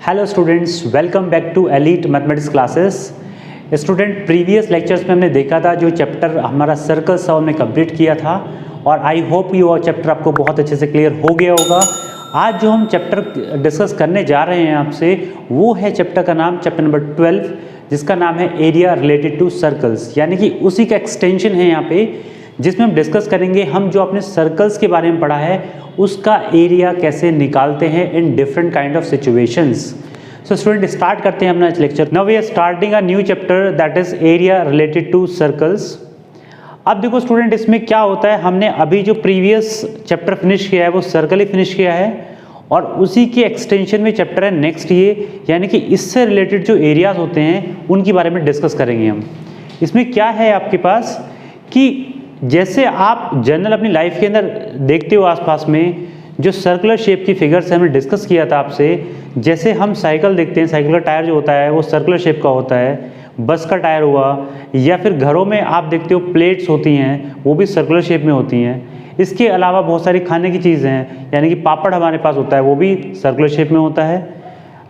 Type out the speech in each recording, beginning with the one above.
Hello students, welcome back to elite mathematics classes. Student, previous lectures में हमने देखा था जो चैप्टर हमारा सर्कल्स था हमने कंप्लीट किया था और आई होप ये वो चैप्टर आपको बहुत अच्छे से क्लियर हो गया होगा। आज जो हम चैप्टर डिस्कस करने जा रहे हैं आपसे वो है चैप्टर का नाम, चैप्टर नंबर 12, जिसका नाम है एरिया रिलेटेड टू सर्कल्स, यानी कि उसी का एक्सटेंशन है यहाँ पे, जिसमें हम डिस्कस करेंगे हम जो अपने सर्कल्स के बारे में पढ़ा है उसका एरिया कैसे निकालते हैं in different kind of situations. So student, start करते हैं अपना lecture. Now we are starting a new chapter that is area related to circles. अब देखो स्टूडेंट, इसमें क्या होता है, हमने अभी जो प्रीवियस चैप्टर फिनिश किया है वो सर्कल ही फिनिश किया है और उसी के एक्सटेंशन में चैप्टर है नेक्स्ट ये, यानी कि इससे रिलेटेड जो एरियाज होते हैं उनके बारे में डिस्कस करेंगे हम। इसमें क्या है आपके पास कि जैसे आप जनरल अपनी लाइफ के अंदर देखते हो आसपास में जो सर्कुलर शेप की फिगर्स हमने डिस्कस किया था आपसे, जैसे हम साइकिल देखते हैं, साइकिल का टायर जो होता है वो सर्कुलर शेप का होता है, बस का टायर हुआ, या फिर घरों में आप देखते हो प्लेट्स होती हैं वो भी सर्कुलर शेप में होती हैं। इसके अलावा बहुत सारी खाने की चीज़ें हैं, यानी कि पापड़ हमारे पास होता है वो भी सर्कुलर शेप में होता है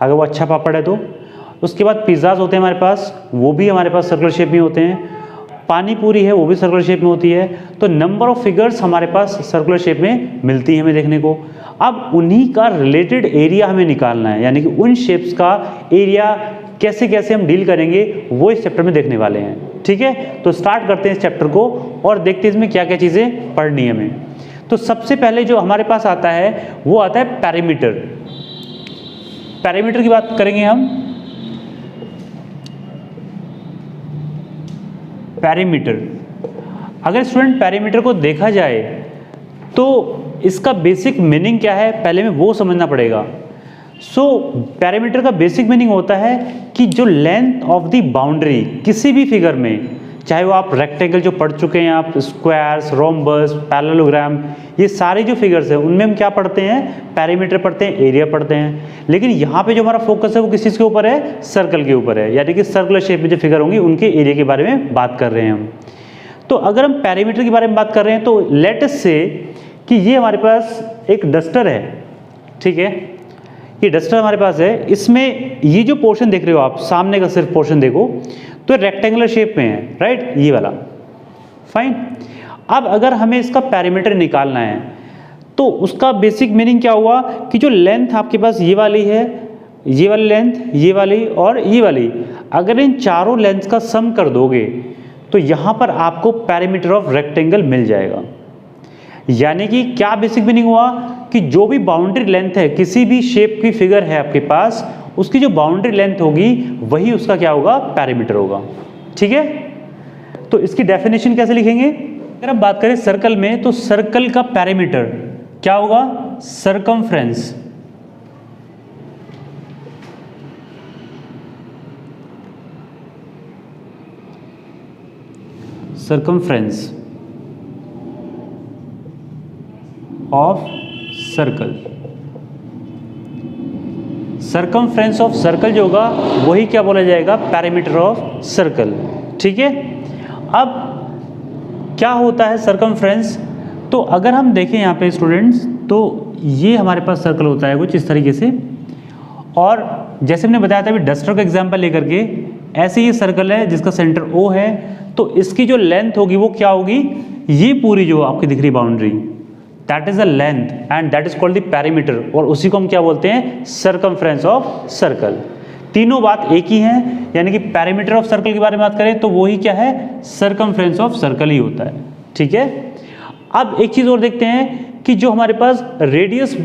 अगर वो अच्छा पापड़ है तो। उसके बाद पिज़्ज़ाज होते हैं हमारे पास, वो भी हमारे पास सर्कुलर शेप में होते हैं। पानी पूरी है वो भी सर्कुलर शेप में होती है। तो नंबर ऑफ फिगर्स हमारे पास सर्कुलर शेप में मिलती है हमें देखने को। अब उन्हीं का रिलेटेड एरिया हमें निकालना है, यानी कि उन शेप्स का एरिया कैसे कैसे हम डील करेंगे वो इस चैप्टर में देखने वाले हैं। ठीक है, तो स्टार्ट करते हैं इस चैप्टर को और देखते हैं इसमें क्या क्या चीज़ें पढ़नी है हमें। तो सबसे पहले जो हमारे पास आता है वो आता है पैरामीटर। पैरामीटर की बात करेंगे हम। पैरामीटर, अगर स्टूडेंट पैरामीटर को देखा जाए तो इसका बेसिक मीनिंग क्या है पहले में वो समझना पड़ेगा। पैरामीटर का बेसिक मीनिंग होता है कि जो लेंथ ऑफ द बाउंड्री किसी भी फिगर में, चाहे वो आप रेक्टेंगल जो पढ़ चुके हैं, आप स्क्वायर्स, रोम्बस, पैरेललोग्राम, ये सारे जो फिगर्स हैं उनमें हम क्या पढ़ते हैं, पैरामीटर पढ़ते हैं, एरिया पढ़ते हैं। लेकिन यहाँ पे जो हमारा फोकस है वो किस चीज़ के ऊपर है, सर्कल के ऊपर है, यानी कि सर्कुलर शेप में जो फिगर होंगी उनके एरिया के बारे में बात कर रहे हैं हम। तो अगर हम पैरामीटर के बारे में बात कर रहे हैं तो लेट अस से कि ये हमारे पास एक डस्टर है, ठीक है, ये डस्टर हमारे पास है। इसमें ये जो पोर्शन देख रहे हो आप, सामने का सिर्फ पोर्शन देखो तो रेक्टेंगुलर शेप में है, राइट, ये वाला, फाइन। अब अगर हमें इसका पैरामीटर निकालना है तो उसका बेसिक मीनिंग क्या हुआ कि जो लेंथ आपके पास ये वाली है, ये वाली लेंथ, ये वाली और ये वाली, अगर इन चारों लेंथ का सम कर दोगे तो यहाँ पर आपको पैरामीटर ऑफ रेक्टेंगल मिल जाएगा। यानी कि क्या बेसिक मीनिंग हुआ कि जो भी बाउंड्री लेंथ है, किसी भी शेप की फिगर है आपके पास, उसकी जो बाउंड्री लेंथ होगी वही उसका क्या होगा, पैरामीटर होगा। ठीक है, तो इसकी डेफिनेशन कैसे लिखेंगे, अगर हम बात करें सर्कल में तो सर्कल का पैरामीटर क्या होगा, circumference. Circumference of circle. Circumference of circle जो होगा वही क्या बोला जाएगा, पैरामीटर ऑफ सर्कल। ठीक है, अब क्या होता है सर्कमफ्रेंस, तो अगर हम देखें यहाँ पे स्टूडेंट्स तो ये हमारे पास सर्कल होता है कुछ इस तरीके से, और जैसे हमने बताया था अभी डस्टर का एग्जांपल लेकर के, ऐसे ये सर्कल है जिसका सेंटर O है, तो इसकी जो लेंथ होगी वो क्या होगी, ये पूरी जो आपकी दिख रही boundary, that is the length and that is called the parameter, और उसी को हम क्या बोलते हैं, सर्कमफ्रेंस ऑफ सर्कल। तीनों बात एक ही है, यानी कि पैरामीटर ऑफ सर्कल के बारे में बात करें तो वही क्या है, सर्कमफ्रेंस ऑफ सर्कल ही होता है। ठीक है, अब एक चीज और देखते हैं कि जो हमारे पास रेडियस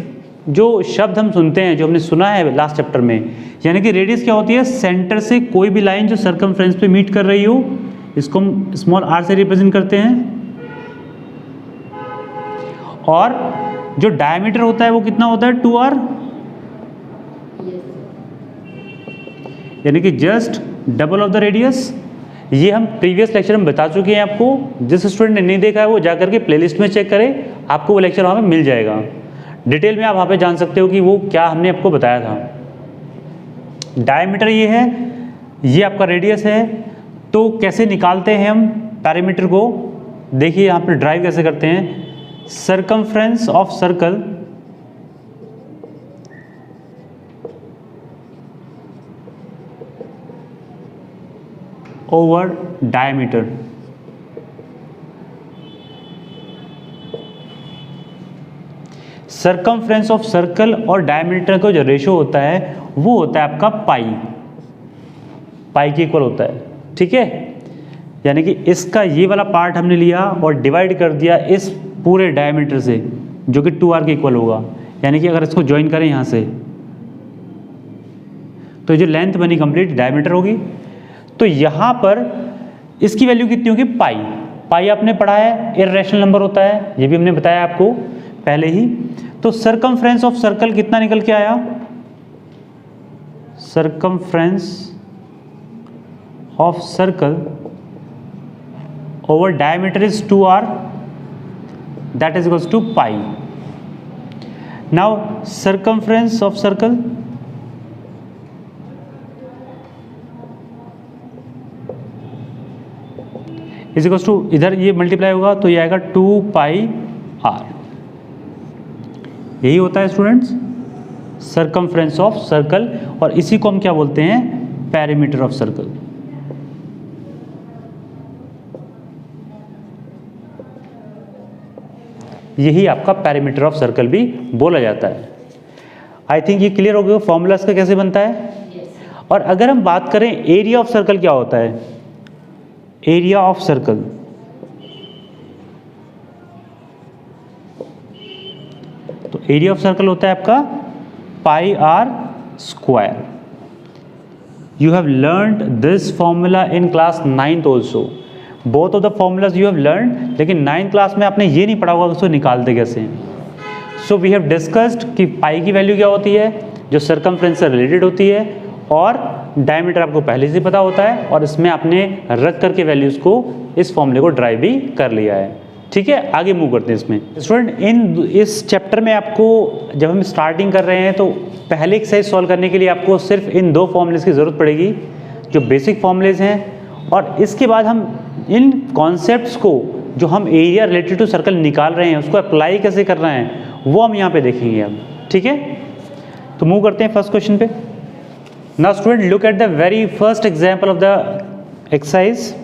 जो शब्द हम सुनते हैं, जो हमने सुना है लास्ट चैप्टर में, यानी कि रेडियस क्या होती है, सेंटर से कोई भी लाइन जो सर्कमफ्रेंस पे मीट कर रही हो, इसको हम स्मॉल r से रिप्रेजेंट करते हैं, और जो डायमीटर होता है वो कितना होता है, 2r, यानी कि just double of the radius. ये हम प्रीवियस लेक्चर में बता चुके हैं आपको, जिस स्टूडेंट ने नहीं देखा है वो जाकर के प्लेलिस्ट में चेक करे, आपको वो लेक्चर वहाँ पे मिल जाएगा। डिटेल में आप वहाँ पे जान सकते हो कि वो क्या हमने आपको बताया था। डायमीटर ये है, ये आपका रेडियस है। तो कैसे निकालते हैं हम पैरामीटर को, देखिए यहाँ पे ड्राइव कैसे करते हैं, circumference of circle over diameter. Circumference of circle और डायमीटर का जो रेशो होता है वो होता है आपका पाई के इक्वल होता है, ठीक है। यानी कि इसका ये वाला पार्ट हमने लिया और डिवाइड कर दिया इस पूरे डायमीटर से, जो कि 2r के इक्वल होगा। यानी कि अगर इसको ज्वाइन करें यहाँ से, तो जो लेंथ बनी कंप्लीट डायमीटर होगी। तो यहाँ पर इसकी वैल्यू कितनी होगी, पाई आपने पढ़ा है, इर्रेशनल नंबर होता है, ये भी हमने बताया आपको पहले ही। तो सरकमफ्रेंस ऑफ सर्कल कितना निकल के आया, circumference of circle over diameter is 2r, that is equals to pi. Now circumference of circle is equals to, इधर ये मल्टीप्लाई होगा तो ये आएगा 2 पाई r। यही होता है स्टूडेंट्स circumference of circle, और इसी को हम क्या बोलते हैं, पेरीमीटर ऑफ सर्कल। यही आपका पेरीमीटर ऑफ सर्कल भी बोला जाता है। आई थिंक ये क्लियर हो गया फॉर्मूला इसका कैसे बनता है। और अगर हम बात करें एरिया ऑफ सर्कल क्या होता है, एरिया ऑफ सर्कल, तो एरिया ऑफ सर्कल होता है आपका pi r square. You have learned this formula in class 9th also, both of the formulas you have learn, लेकिन 9th क्लास में आपने ये नहीं पढ़ा होगा उसको निकालते कैसे हैं। सो वी हैव डिस्कस्ड कि पाई की वैल्यू क्या होती है, जो सरकमफ्रेंस से रिलेटेड होती है, और डायमीटर आपको पहले से पता होता है, और इसमें आपने रख करके वैल्यूज़ को इस फॉर्मूले को ड्राइव भी कर लिया है, ठीक है। आगे मूव करते हैं इसमें। स्टूडेंट इस चैप्टर में आपको जब हम स्टार्टिंग कर रहे हैं तो पहले एक्सरसाइज सॉल्व करने के लिए आपको सिर्फ इन 2 फॉर्मूलेज की ज़रूरत पड़ेगी, जो बेसिक फॉर्मूलेज हैं, और इसके बाद हम इन कॉन्सेप्ट्स को जो हम एरिया रिलेटेड टू सर्कल निकाल रहे हैं उसको अप्लाई कैसे करना है वो हम यहाँ पे देखेंगे अब, ठीक है। तो मूव करते हैं फर्स्ट क्वेश्चन पे। Now student look at the very first example of the exercise.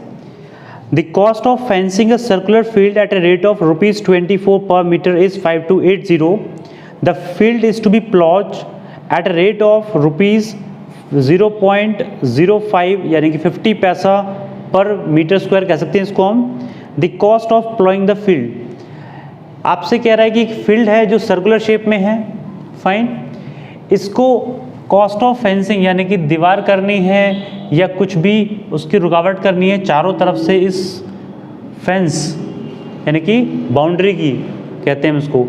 The cost of fencing a circular field at a rate of ₹24 per metre is 5280। The field is to be plot at a rate of ₹0.05 यानी कि 50 पैसा पर metre square कह सकते हैं इसको हम। The cost of ploughing the field, आपसे कह रहा है कि एक फील्ड है जो सर्कुलर शेप में है, फाइन। इसको कॉस्ट ऑफ फेंसिंग यानी कि दीवार करनी है या कुछ भी उसकी रुकावट करनी है चारों तरफ से, इस फेंस यानी कि बाउंड्री की कहते हैं उसको,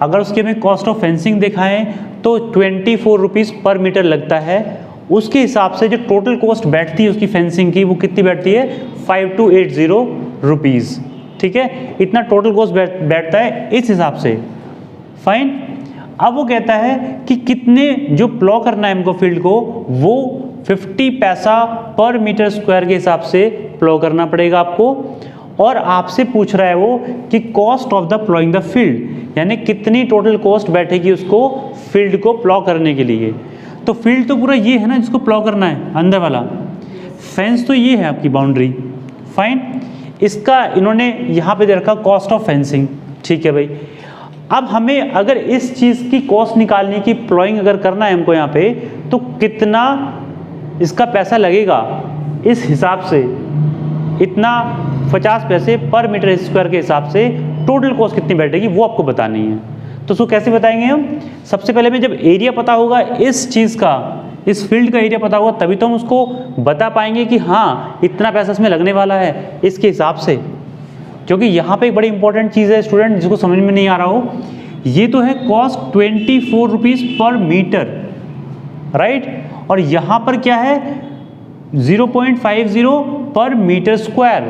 अगर उसके में कॉस्ट ऑफ फेंसिंग दिखाएं तो 24 रुपीज़ पर मीटर लगता है। उसके हिसाब से जो टोटल कॉस्ट बैठती है उसकी फेंसिंग की वो कितनी बैठती है, 5280 रुपीज़, ठीक है। इतना टोटल कॉस्ट बैठता है इस हिसाब से, फाइन। अब वो कहता है कि कितने जो प्लॉ करना है हमको फील्ड को वो 50 पैसा पर मीटर स्क्वायर के हिसाब से प्लॉ करना पड़ेगा आपको, और आपसे पूछ रहा है वो कि cost of the ploughing the field, यानी कितनी टोटल कॉस्ट बैठेगी उसको फील्ड को प्लॉ करने के लिए। तो फील्ड तो पूरा ये है ना जिसको प्लॉ करना है, अंदर वाला फेंस तो ये है आपकी बाउंड्री, फाइन। इसका इन्होंने यहाँ पे दे रखा कॉस्ट ऑफ फेंसिंग, ठीक है भाई। अब हमें अगर इस चीज़ की कॉस्ट निकालने की, प्लॉइंग अगर करना है हमको यहाँ पे, तो कितना इसका पैसा लगेगा इस हिसाब से, इतना 50 पैसे पर मीटर स्क्वायर के हिसाब से टोटल कॉस्ट कितनी बैठेगी वो आपको बतानी है। तो उसको कैसे बताएंगे हम, सबसे पहले में जब एरिया पता होगा इस चीज़ का, इस फील्ड का एरिया पता होगा तभी तो हम उसको बता पाएंगे कि हाँ इतना पैसा इसमें लगने वाला है इसके हिसाब से। क्योंकि यहाँ पे एक बड़ी इंपॉर्टेंट चीज़ है स्टूडेंट जिसको समझ में नहीं आ रहा हो, ये तो है कॉस्ट 24 रुपीज़ पर मीटर, राइट, और यहाँ पर क्या है 0.50 पर मीटर स्क्वायर,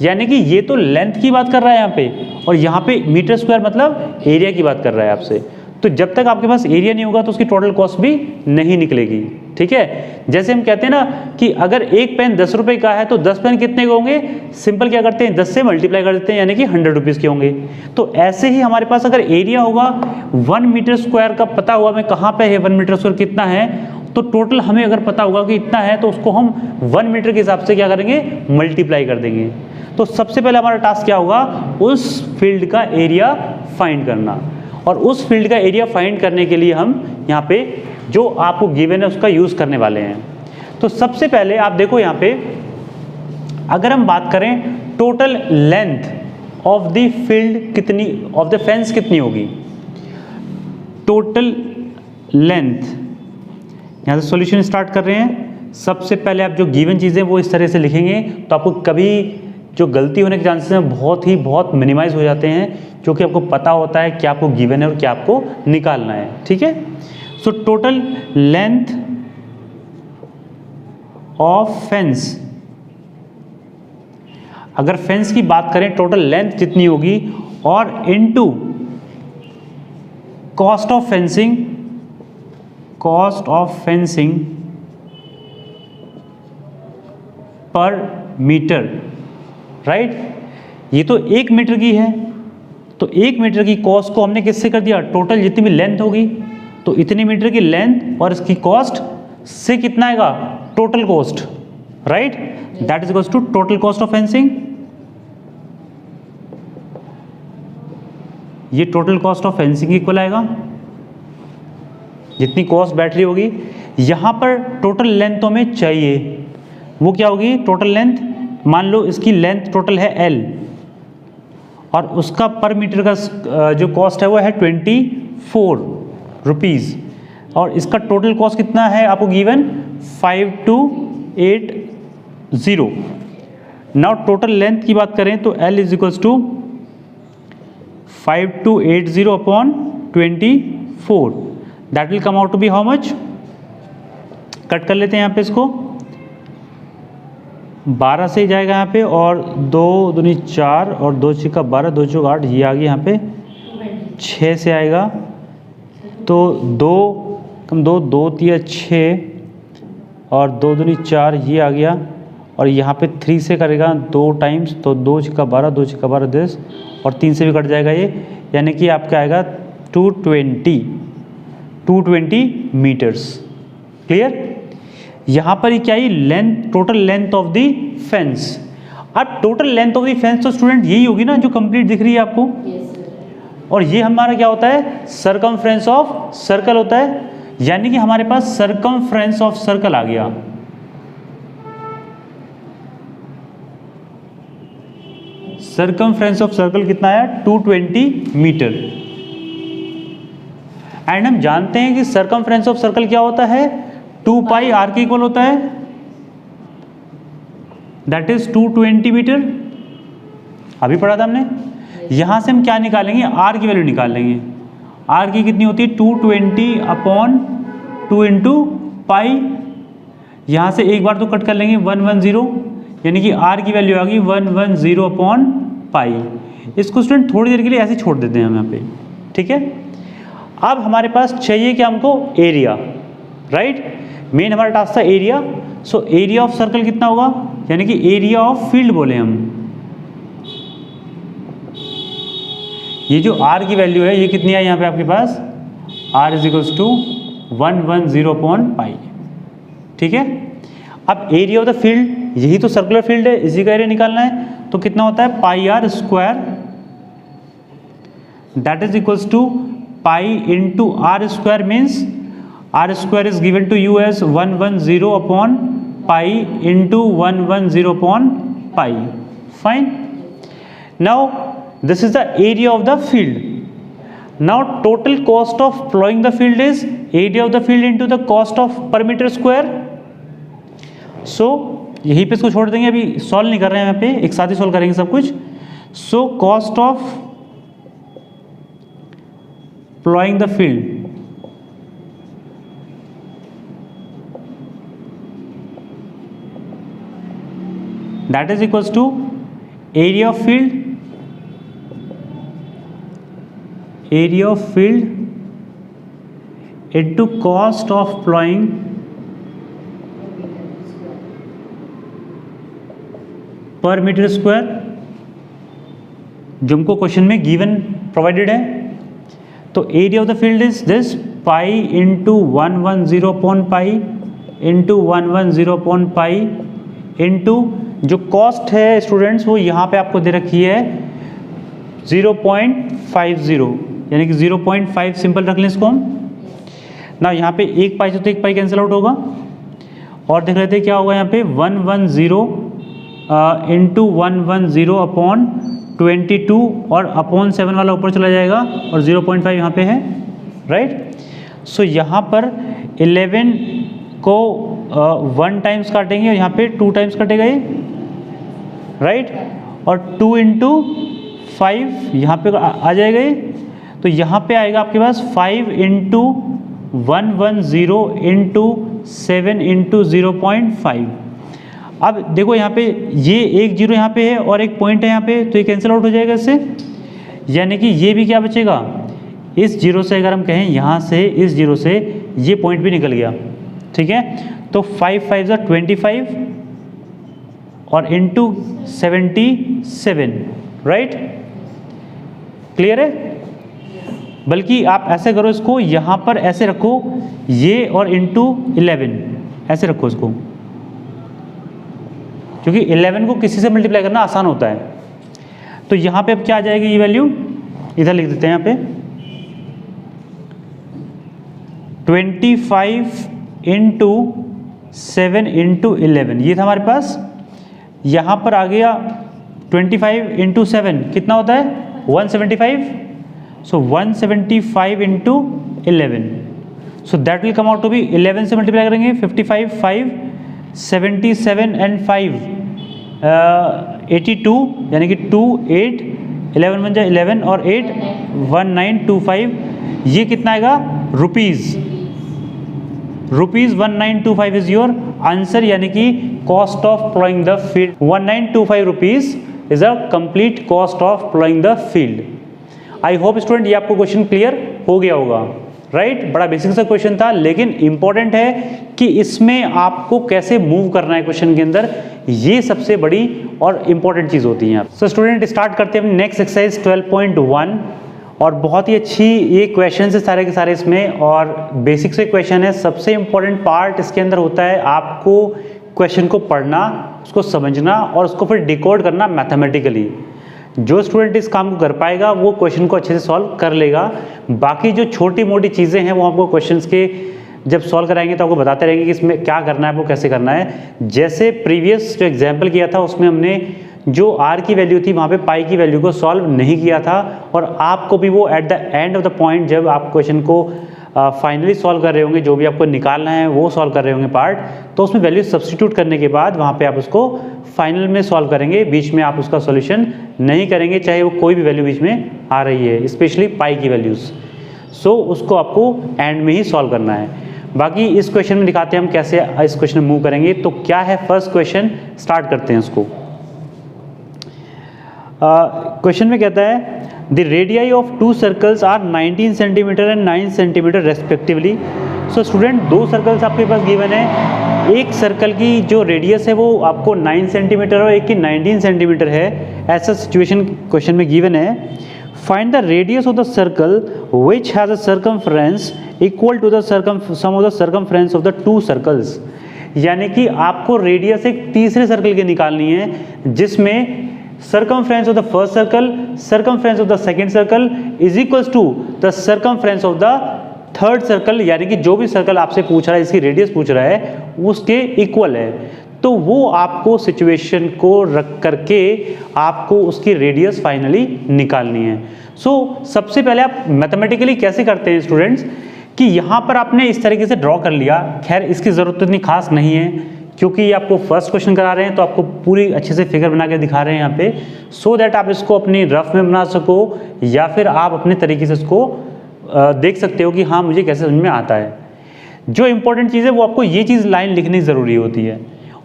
यानी कि ये तो लेंथ की बात कर रहा है यहाँ पे, और यहाँ पे मीटर स्क्वायर मतलब एरिया की बात कर रहा है आपसे। तो जब तक आपके पास एरिया नहीं होगा तो उसकी टोटल कॉस्ट भी नहीं निकलेगी, ठीक है। जैसे हम कहते हैं ना कि अगर एक पेन 10 रुपये का है तो 10 पेन कितने के होंगे, सिंपल क्या करते हैं 10 से मल्टीप्लाई कर देते हैं, यानी कि 100 रुपीज़ के होंगे। तो ऐसे ही हमारे पास अगर एरिया होगा 1 मीटर स्क्वायर का पता हुआ हमें कहाँ पे है 1 मीटर स्क्वायर कितना है, तो टोटल हमें अगर पता होगा कि इतना है तो उसको हम 1 मीटर के हिसाब से क्या करेंगे, मल्टीप्लाई कर देंगे। तो सबसे पहले हमारा टास्क क्या होगा, उस फील्ड का एरिया फाइंड करना। और उस फील्ड का एरिया फाइंड करने के लिए हम यहाँ पे जो आपको गिवन है उसका यूज़ करने वाले हैं। तो सबसे पहले आप देखो यहाँ पे, अगर हम बात करें total length of the field कितनी, ऑफ द फेंस कितनी होगी, टोटल लेंथ, यहाँ से सॉल्यूशन स्टार्ट कर रहे हैं। सबसे पहले आप जो गिवन चीज़ें वो इस तरह से लिखेंगे तो आपको कभी जो गलती होने के चांसेस हैं बहुत मिनिमाइज हो जाते हैं, क्योंकि आपको पता होता है क्या आपको गिवन है और क्या आपको निकालना है। ठीक है, so total length of fence, अगर फेंस की बात करें टोटल लेंथ कितनी होगी, और into cost of fencing, cost of fencing पर मीटर, राइट। ये तो 1 मीटर की है, तो 1 मीटर की कॉस्ट को हमने किससे कर दिया, टोटल जितनी भी लेंथ होगी, तो इतने मीटर की लेंथ और इसकी कॉस्ट से कितना आएगा, total cost, right, that is equals to total cost of fencing. ये total cost of fencing equal आएगा, जितनी कॉस्ट बैठ रही होगी। यहां पर टोटल लेंथ हमें चाहिए, वो क्या होगी, टोटल लेंथ, मान लो इसकी लेंथ टोटल है L और उसका पर मीटर का जो कॉस्ट है वो है 24 रुपीज़, और इसका टोटल कॉस्ट कितना है आपको गिवन 5280। नाउ टोटल लेंथ की बात करें तो L is equals to 5280 upon 24, that will come out to be how much, cut कर लेते हैं यहाँ पे इसको, 12 से ही जाएगा यहाँ पे, और 2 दूनी 4 और 2 छिका 12, 2 चौक 8, ये आ गया यहाँ पे 6 से आएगा, तो 2 कम 2 2 3 6 और 2 दूनी 4, ये आ गया, और यहाँ पे 3 से करेगा 2 टाइम्स, तो 2 छिका 12, 2 छिका 12 10, और 3 से भी कट जाएगा ये, यानी कि आपका आएगा 220 मीटर्स। क्लियर, यहाँ पर ही क्या है, length, total length of the fence. अब total length of the fence तो स्टूडेंट यही होगी ना जो कंप्लीट दिख रही है आपको, और ये हमारा क्या होता है, सरकमफ्रेंस ऑफ सर्कल होता है, यानी कि हमारे पास सरकमफ्रेंस ऑफ सर्कल आ गया। सरकमफ्रेंस ऑफ सर्कल कितना है, 220 मीटर। एंड हम जानते हैं कि सरकमफ्रेंस ऑफ सर्कल क्या होता है, 2 पाई आर के इक्वल होता है, दैट इज 220 मीटर। अभी पढ़ा था हमने। यहां से हम क्या निकालेंगे, आर की वैल्यू निकाल लेंगे। आर की कितनी होती है, 220 अपॉन 2 इंटू पाई, यहां से एक बार तो कट कर लेंगे 110, यानी कि आर की वैल्यू आ गई 110 अपॉन पाई। इसको स्टूडेंट थोड़ी देर के लिए ऐसे छोड़ देते हैं हम यहाँ पे, ठीक है। अब हमारे पास चाहिए क्या हमको, एरिया, राइट। मेन हमारा टास्क था area. So area of circle कितना होगा, यानी कि एरिया ऑफ फील्ड बोले हम। ये जो आर की वैल्यू है ये कितनी है यहाँ पे आपके पास, r is equals to 110 upon pi, ठीक है। अब एरिया ऑफ द फील्ड, यही तो सर्कुलर फील्ड है, इसी का एरिया निकालना है, तो कितना होता है pi r square, that is equals to pi into r square, means r square is given to you as 110 upon pi into 110 upon pi, fine. Now this is the area of the field. Now total cost of plowing the field is area of the field into the cost of per meter square. So यहीं पे इसको छोड़ देंगे, अभी solve नहीं कर रहे हैं यहाँ पे, एक साथ ही सॉल्व करेंगे सब कुछ। So cost of plowing the field, that is equals to area of field, area of field into cost of plowing पर मीटर स्क्वायर, जो हमको क्वेश्चन में गिवन प्रोवाइडेड है। तो area of the field is this pi into 110 upon pi into 110 upon pi into जो cost है students वो यहाँ पे आपको दे रखी है 0.50, यानी कि 0.5 सिंपल रख लें इसको हम ना। यहाँ पे एक पाई से तो एक पाई कैंसिल आउट होगा और देख रहे थे क्या होगा यहाँ पे 110 इंटू 110 अपॉन 22 और अपॉन 7 वाला ऊपर चला जाएगा और 0.5 यहाँ पे है, राइट। सो यहाँ पर 11 को 1 टाइम्स काटेंगे और यहाँ पे 2 टाइम्स कटेगा ये, राइट। और 2 इंटू 5 यहाँ पे आ जाएगा ये, तो यहाँ पे आएगा आपके पास 5 इंटू 110 इंटू 7 इंटू 0.5। अब देखो यहाँ पे ये एक जीरो यहाँ पे है और एक पॉइंट है यहाँ पे, तो ये कैंसिल आउट हो जाएगा इससे, यानी कि ये भी क्या बचेगा, इस जीरो से अगर हम कहें यहाँ से इस जीरो से ये पॉइंट भी निकल गया, ठीक है। तो 5 5 25 और इंटू 77, राइट। क्लियर है? बल्कि आप ऐसे करो इसको, यहाँ पर ऐसे रखो ये और इंटू 11 ऐसे रखो इसको, क्योंकि 11 को किसी से मल्टीप्लाई करना आसान होता है। तो यहाँ पे अब क्या आ जाएगी ये वैल्यू, इधर लिख देते हैं यहाँ पे 25 इंटू 7 इंटू 11, ये था हमारे पास। यहाँ पर आ गया 25 इंटू 7 कितना होता है 175, so 175 into 11, so that will come out to be 11 से मल्टीप्लाई करेंगे 55 5 77 एंड 5 82, यानी कि 2 8 11 बन जाए 11 और 8 1925, ये कितना आएगा रुपीज 1925 इज योर आंसर, यानी कि cost of ploughing the field 1925 rupees is a complete cost of ploughing the field. I hope student ये आपको क्वेश्चन क्लियर हो गया होगा, राइट। बड़ा बेसिक सा क्वेश्चन था, लेकिन इंपॉर्टेंट है कि इसमें आपको कैसे मूव करना है क्वेश्चन के अंदर, ये सबसे बड़ी और इंपॉर्टेंट चीज होती है। सो स्टूडेंट स्टार्ट करते हैं नेक्स्ट एक्सरसाइज 12.1, और बहुत ही अच्छी ये क्वेश्चन है सारे के सारे इसमें, और बेसिक से क्वेश्चन है। सबसे इंपॉर्टेंट पार्ट इसके अंदर होता है आपको क्वेश्चन को पढ़ना, उसको समझना और उसको फिर डिकोड करना मैथमेटिकली। जो स्टूडेंट इस काम को कर पाएगा वो क्वेश्चन को अच्छे से सॉल्व कर लेगा। बाकी जो छोटी मोटी चीज़ें हैं वो आपको क्वेश्चंस के जब सॉल्व कराएंगे तो आपको बताते रहेंगे कि इसमें क्या करना है, वो कैसे करना है। जैसे प्रीवियस जो एग्जाम्पल किया था उसमें हमने जो आर की वैल्यू थी वहाँ पे पाई की वैल्यू को सॉल्व नहीं किया था, और आपको भी वो at the end of the point जब आप क्वेश्चन को फाइनली सॉल्व कर रहे होंगे, जो भी आपको निकालना है वो सॉल्व कर रहे होंगे पार्ट, तो उसमें वैल्यू सब्स्टिट्यूट करने के बाद वहाँ पे आप उसको फाइनल में सॉल्व करेंगे। बीच में आप उसका सॉल्यूशन नहीं करेंगे, चाहे वो कोई भी वैल्यू बीच में आ रही है, स्पेशली पाई की वैल्यूज़। सो उसको आपको एंड में ही सॉल्व करना है। बाकी इस क्वेश्चन में दिखाते हैं हम कैसे इस क्वेश्चन में मूव करेंगे। तो क्या है फर्स्ट क्वेश्चन, स्टार्ट करते हैं उसको। क्वेश्चन में कहता है the radii of 2 circles are 19 centimetre and 9 centimetre respectively. So student 2 circles आपके पास गिवन है, एक सर्कल की जो रेडियस है वो आपको 9 सेंटीमीटर और एक की 19 सेंटीमीटर है, ऐसा सिचुएशन क्वेश्चन में गिवन है। Find the radius of the circle which has a circumference equal to the sum of the circumference of the 2 circles. यानी कि आपको रेडियस एक तीसरे सर्कल की निकालनी है जिसमें circumference of the first circle, circumference of the second circle is equals to the circumference of the third circle, यानी कि जो भी सर्कल आपसे पूछ रहा है, इसकी रेडियस पूछ रहा है, उसके इक्वल है। तो वो आपको सिचुएशन को रख करके आपको उसकी रेडियस फाइनली निकालनी है। सो सबसे पहले आप मैथमेटिकली कैसे करते हैं स्टूडेंट्स, कि यहाँ पर आपने इस तरीके से ड्रॉ कर लिया। खैर इसकी ज़रूरत इतनी खास नहीं है क्योंकि ये आपको फर्स्ट क्वेश्चन करा रहे हैं, तो आपको पूरी अच्छे से फिगर बना के दिखा रहे हैं यहाँ पे, सो दैट आप इसको अपनी रफ में बना सको या फिर आप अपने तरीके से इसको देख सकते हो कि हाँ मुझे कैसे समझ में आता है। जो इंपॉर्टेंट चीज़ है वो आपको ये चीज़ लाइन लिखनी ज़रूरी होती है।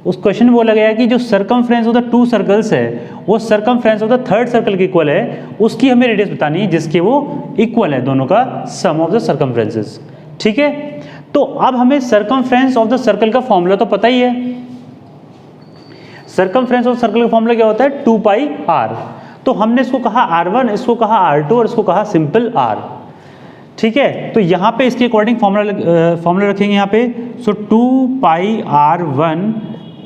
उस क्वेश्चन में बोला गया है कि जो सर्कमफ्रेंस ऑफ द 2 सर्कल्स है वो circumference of the third circle के इक्वल है, उसकी हमें रेडियस बतानी है जिसके वो इक्वल है, दोनों का सम ऑफ द सर्कमफ्रेंसेस। ठीक है, तो अब हमें सर्कमफ्रेंस ऑफ द सर्कल का फॉर्मूला तो पता ही है। सर्कमफ्रेंस ऑफ सर्कल का फॉर्मूला क्या होता है 2 पाई r। तो हमने इसको कहा r1, इसको कहा r2 और इसको कहा सिंपल r। ठीक है। तो यहाँ पे इसके अकॉर्डिंग फॉर्मूला रखेंगे यहाँ पे। So 2πr1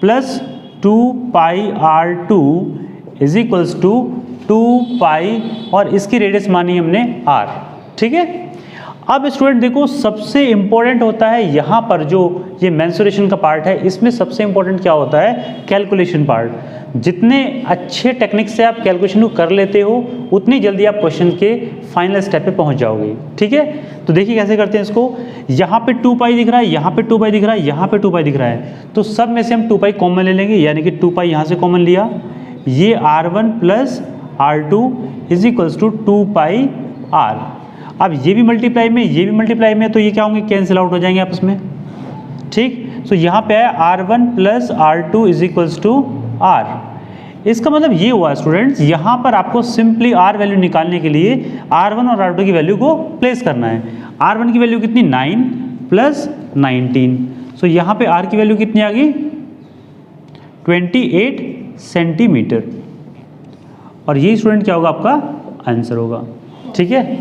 plus 2πr2 is equals to 2π और इसकी रेडियस मानी हमने r, ठीक है। अब स्टूडेंट देखो, सबसे इंपॉर्टेंट होता है यहाँ पर जो ये मेंसुरेशन का पार्ट है, इसमें सबसे इंपॉर्टेंट क्या होता है, कैलकुलेशन पार्ट। जितने अच्छे टेक्निक से आप कैलकुलेशन को कर लेते हो उतनी जल्दी आप क्वेश्चन के फाइनल स्टेप पे पहुँच जाओगे, ठीक है। तो देखिए कैसे करते हैं इसको। यहाँ पे 2π दिख रहा है, यहाँ पे 2π दिख रहा है, यहाँ पे 2π दिख रहा है, तो सब में से हम 2π कॉमन ले लेंगे, यानी कि 2π यहाँ से कॉमन लिया, ये r1 plus r2 is equals to 2πr। अब ये भी मल्टीप्लाई में, ये भी मल्टीप्लाई में, तो ये क्या होंगे, कैंसिल आउट हो जाएंगे आपस में, ठीक। सो यहाँ पे है r1 plus r2 is equals to r। इसका मतलब ये हुआ स्टूडेंट्स, यहाँ पर आपको सिंपली r वैल्यू निकालने के लिए r1 और r2 की वैल्यू को प्लेस करना है। r1 की वैल्यू कितनी, 9 प्लस 19। सो यहाँ पे r की वैल्यू कितनी आ गई, 28 सेंटीमीटर। और ये स्टूडेंट क्या होगा, आपका आंसर होगा, ठीक है।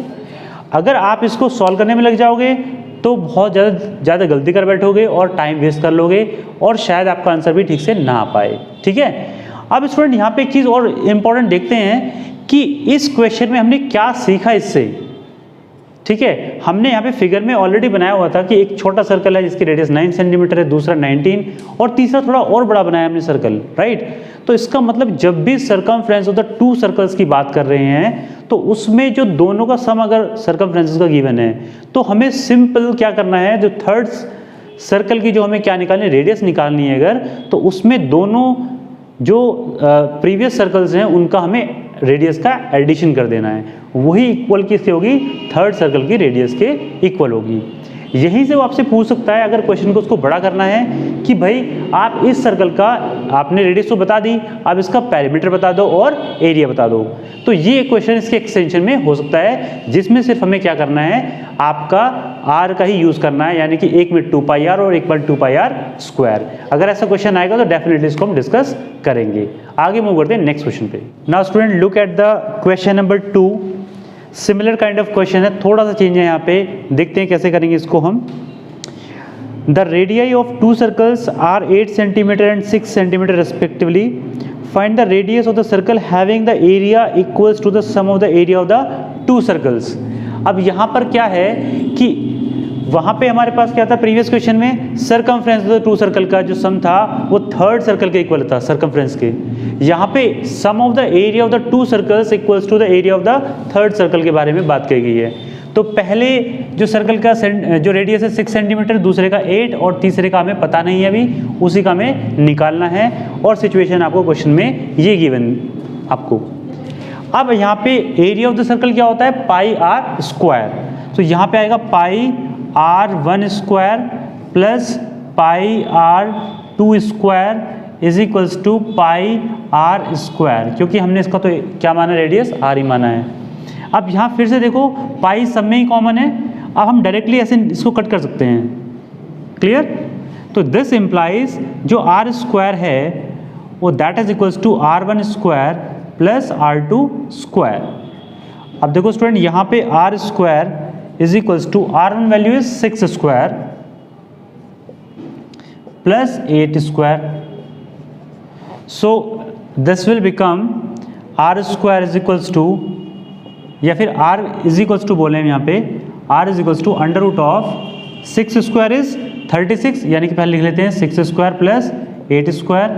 अगर आप इसको सॉल्व करने में लग जाओगे तो बहुत ज़्यादा गलती कर बैठोगे और टाइम वेस्ट कर लोगे और शायद आपका आंसर भी ठीक से ना आ पाए, ठीक है। अब स्टूडेंट यहाँ पे एक चीज़ और इम्पॉर्टेंट देखते हैं कि इस क्वेश्चन में हमने क्या सीखा इससे, ठीक है। हमने यहाँ पे फिगर में ऑलरेडी बनाया हुआ था कि एक छोटा सर्कल है जिसकी रेडियस 9 सेंटीमीटर है, दूसरा 19 और तीसरा थोड़ा और बड़ा बनाया हमने सर्कल, राइट। तो इसका मतलब जब भी circumference of the two circles की बात कर रहे हैं तो उसमें जो दोनों का सम अगर सर्कमफ्रेंसेस का गिवन है तो हमें सिंपल क्या करना है, जो थर्ड सर्कल की जो हमें क्या निकालनी है, रेडियस निकालनी है अगर, तो उसमें दोनों जो प्रीवियस सर्कल्स हैं उनका हमें रेडियस का एडिशन कर देना है, वही इक्वल किसकी होगी, थर्ड सर्कल की रेडियस के इक्वल होगी। यहीं से वो आपसे पूछ सकता है अगर क्वेश्चन को उसको बड़ा करना है कि भाई आप इस सर्कल का, आपने रेडियस तो बता दी, आप इसका पेरीमीटर बता दो और एरिया बता दो। तो ये क्वेश्चन इसके एक्सटेंशन में हो सकता है जिसमें सिर्फ हमें क्या करना है, आपका r का ही यूज़ करना है, यानी कि एक में 2πr और एक में 2πr स्क्वायर। अगर ऐसा क्वेश्चन आएगा तो डेफिनेटली इसको हम डिस्कस करेंगे। आगे मूव करते हैं नेक्स्ट क्वेश्चन पे। Now student look at the question number 2। Similar kind of question है, थोड़ा सा चेंज है यहाँ पे, देखते हैं कैसे करेंगे इसको हम। The radii of two circles are 8 centimetre and 6 centimetre respectively. Find the radius of the circle having the area equals to the sum of the area of the two circles. अब यहाँ पर क्या है कि वहाँ पे हमारे पास क्या था प्रीवियस क्वेश्चन में, circumference of the two circle का जो सम था वो थर्ड सर्कल के इक्वल था सर्कमफ्रेंस के। यहाँ पे sum of the area of the two circles equals to the area of the third circle के बारे में बात की गई है। तो पहले जो सर्कल का जो रेडियस है 6 सेंटीमीटर, दूसरे का 8 और तीसरे का हमें पता नहीं है अभी, उसी का हमें निकालना है। और सिचुएशन आपको क्वेश्चन में ये गिवन आपको। अब यहाँ पे एरिया ऑफ द सर्कल क्या होता है, पाई आर स्क्वायर। तो यहाँ पे आएगा pi r1 square plus pi r2 square is equals to pi r square, क्योंकि हमने इसका तो क्या माना, रेडियस r ही माना है। अब यहाँ फिर से देखो, पाई सब में ही कॉमन है, अब हम डायरेक्टली ऐसे इसको कट कर सकते हैं, क्लियर। तो दिस इम्प्लाइज जो r स्क्वायर है वो that is equals to r1 square plus r2 square. अब देखो स्टूडेंट, यहाँ पे r स्क्वायर is equals to r1 value is 6 square plus 8 square. So this will become r square is equals to, या फिर r is equals to बोले हम यहाँ पे, r is equals to under root of 6 square is 36, यानी कि पहले लिख लेते हैं 6 square plus 8 square.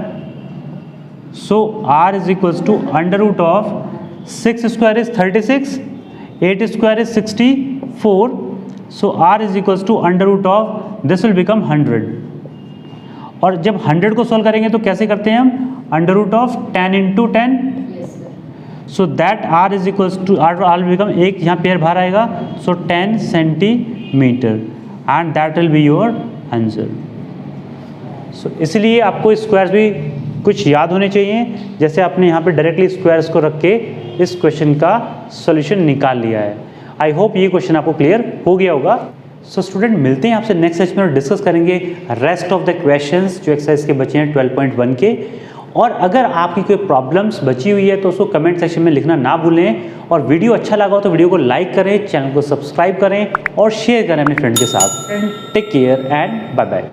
So r is equals to under root of 6 square is 36, 8 square is 64, so r is equals to under root of this will become 100। और जब 100 को solve करेंगे तो कैसे करते हैं हम, under root of 10 into 10, so that r is equals to r will become, एक यहाँ पेयर बाहर आएगा, सो 10 centimetre and that will be your answer. So इसलिए आपको स्क्वायर्स भी कुछ याद होने चाहिए, जैसे आपने यहाँ पे डायरेक्टली स्क्वायर्स को रख के इस क्वेश्चन का सॉल्यूशन निकाल लिया है। आई होप ये क्वेश्चन आपको क्लियर हो गया होगा। सो स्टूडेंट, मिलते हैं आपसे नेक्स्ट सेशन में और डिस्कस करेंगे रेस्ट ऑफ द क्वेश्चंस जो एक्सरसाइज के बचे हैं 12.1 के। और अगर आपकी कोई प्रॉब्लम्स बची हुई है तो उसको कमेंट सेक्शन में लिखना ना भूलें, और वीडियो अच्छा लगा हो तो वीडियो को लाइक करें, चैनल को सब्सक्राइब करें और शेयर करें अपने फ्रेंड के साथ। Take care and bye bye.